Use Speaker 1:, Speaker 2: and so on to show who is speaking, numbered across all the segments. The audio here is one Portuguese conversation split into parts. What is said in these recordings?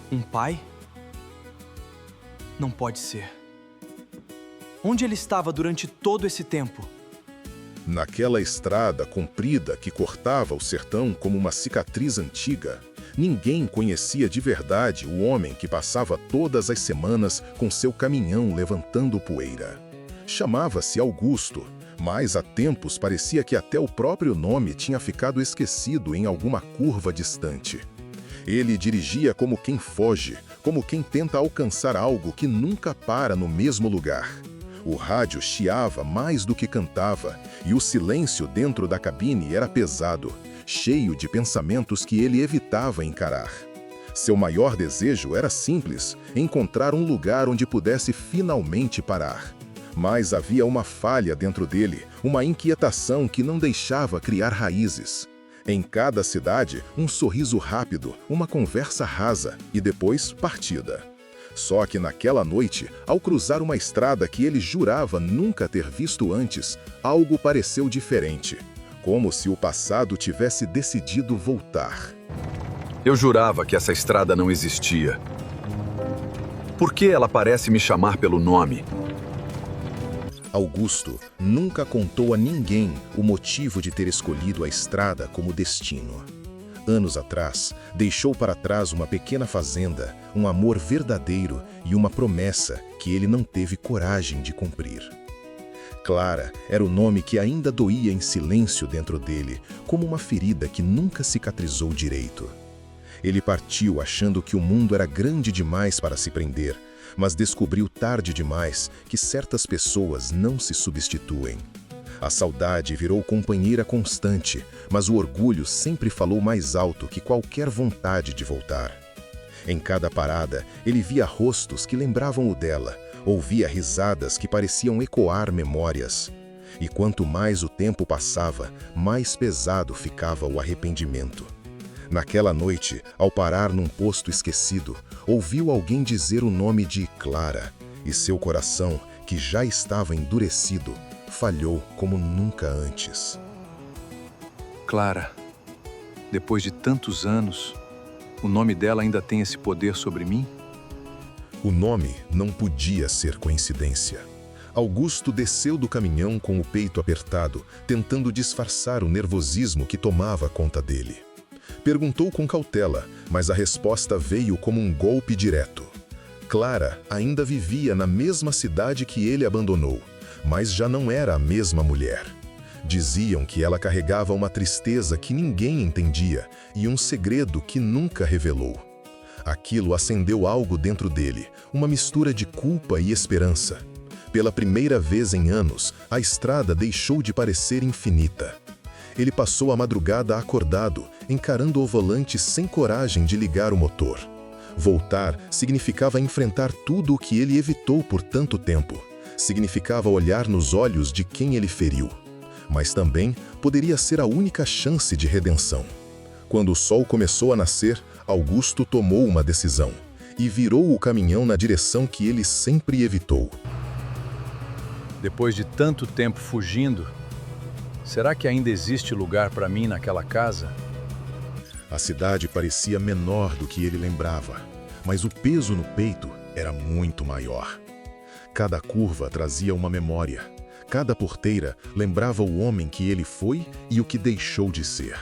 Speaker 1: Um pai? Não pode ser. Onde ele estava durante todo esse tempo?
Speaker 2: Naquela estrada comprida que cortava o sertão como uma cicatriz antiga, ninguém conhecia de verdade o homem que passava todas as semanas com seu caminhão levantando poeira. Chamava-se Augusto, mas há tempos parecia que até o próprio nome tinha ficado esquecido em alguma curva distante. Ele dirigia como quem foge, como quem tenta alcançar algo que nunca para no mesmo lugar. O rádio chiava mais do que cantava, e o silêncio dentro da cabine era pesado, cheio de pensamentos que ele evitava encarar. Seu maior desejo era simples, encontrar um lugar onde pudesse finalmente parar. Mas havia uma falha dentro dele, uma inquietação que não deixava criar raízes. Em cada cidade, um sorriso rápido, uma conversa rasa e depois partida. Só que naquela noite, ao cruzar uma estrada que ele jurava nunca ter visto antes, algo pareceu diferente. Como se o passado tivesse decidido voltar.
Speaker 3: Eu jurava que essa estrada não existia. Por que ela parece me chamar pelo nome?
Speaker 2: Augusto nunca contou a ninguém o motivo de ter escolhido a estrada como destino. Anos atrás, deixou para trás uma pequena fazenda, um amor verdadeiro e uma promessa que ele não teve coragem de cumprir. Clara era o nome que ainda doía em silêncio dentro dele, como uma ferida que nunca cicatrizou direito. Ele partiu achando que o mundo era grande demais para se prender, mas descobriu tarde demais que certas pessoas não se substituem. A saudade virou companheira constante, mas o orgulho sempre falou mais alto que qualquer vontade de voltar. Em cada parada, ele via rostos que lembravam o dela, ouvia risadas que pareciam ecoar memórias. E quanto mais o tempo passava, mais pesado ficava o arrependimento. Naquela noite, ao parar num posto esquecido, ouviu alguém dizer o nome de Clara, e seu coração, que já estava endurecido, falhou como nunca antes.
Speaker 3: Clara, depois de tantos anos, o nome dela ainda tem esse poder sobre mim?
Speaker 2: O nome não podia ser coincidência. Augusto desceu do caminhão com o peito apertado, tentando disfarçar o nervosismo que tomava conta dele. Perguntou com cautela, mas a resposta veio como um golpe direto. Clara ainda vivia na mesma cidade que ele abandonou, mas já não era a mesma mulher. Diziam que ela carregava uma tristeza que ninguém entendia e um segredo que nunca revelou. Aquilo acendeu algo dentro dele, uma mistura de culpa e esperança. Pela primeira vez em anos, a estrada deixou de parecer infinita. Ele passou a madrugada acordado, encarando o volante sem coragem de ligar o motor. Voltar significava enfrentar tudo o que ele evitou por tanto tempo. Significava olhar nos olhos de quem ele feriu. Mas também poderia ser a única chance de redenção. Quando o sol começou a nascer, Augusto tomou uma decisão e virou o caminhão na direção que ele sempre evitou.
Speaker 3: Depois de tanto tempo fugindo, será que ainda existe lugar para mim naquela casa?
Speaker 2: A cidade parecia menor do que ele lembrava, mas o peso no peito era muito maior. Cada curva trazia uma memória. Cada porteira lembrava o homem que ele foi e o que deixou de ser.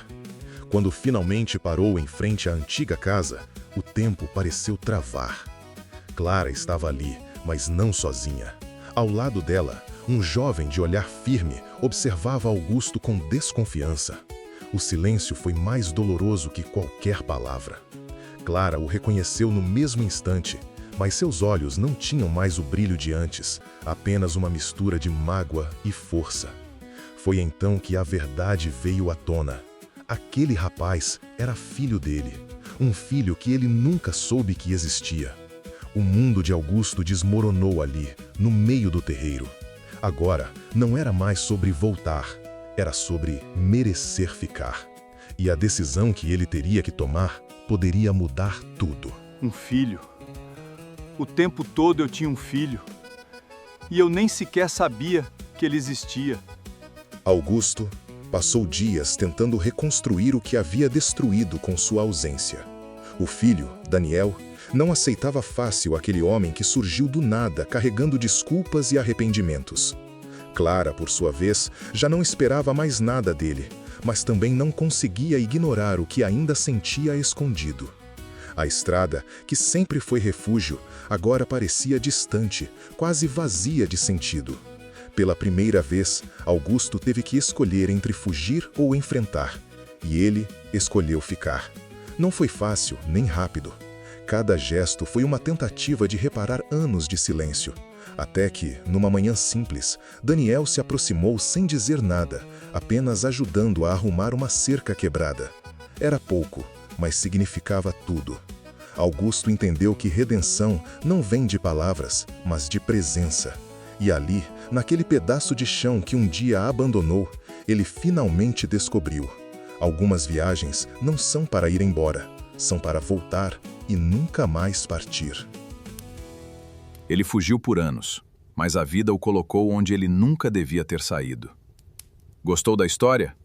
Speaker 2: Quando finalmente parou em frente à antiga casa, o tempo pareceu travar. Clara estava ali, mas não sozinha. Ao lado dela, um jovem de olhar firme observava Augusto com desconfiança. O silêncio foi mais doloroso que qualquer palavra. Clara o reconheceu no mesmo instante, mas seus olhos não tinham mais o brilho de antes, apenas uma mistura de mágoa e força. Foi então que a verdade veio à tona. Aquele rapaz era filho dele, um filho que ele nunca soube que existia. O mundo de Augusto desmoronou ali, no meio do terreiro. Agora, não era mais sobre voltar, era sobre merecer ficar. E a decisão que ele teria que tomar poderia mudar tudo.
Speaker 4: Um filho. O tempo todo eu tinha um filho. E eu nem sequer sabia que ele existia.
Speaker 2: Augusto passou dias tentando reconstruir o que havia destruído com sua ausência. O filho, Daniel, Não aceitava fácil aquele homem que surgiu do nada carregando desculpas e arrependimentos. Clara, por sua vez, já não esperava mais nada dele, mas também não conseguia ignorar o que ainda sentia escondido. A estrada, que sempre foi refúgio, agora parecia distante, quase vazia de sentido. Pela primeira vez, Augusto teve que escolher entre fugir ou enfrentar, e ele escolheu ficar. Não foi fácil, nem rápido. Cada gesto foi uma tentativa de reparar anos de silêncio. Até que, numa manhã simples, Daniel se aproximou sem dizer nada, apenas ajudando a arrumar uma cerca quebrada. Era pouco, mas significava tudo. Augusto entendeu que redenção não vem de palavras, mas de presença. E ali, naquele pedaço de chão que um dia abandonou, ele finalmente descobriu: algumas viagens não são para ir embora, são para voltar e nunca mais partir.
Speaker 3: Ele fugiu por anos, mas a vida o colocou onde ele nunca devia ter saído. Gostou da história?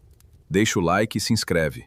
Speaker 3: Deixa o like e se inscreve.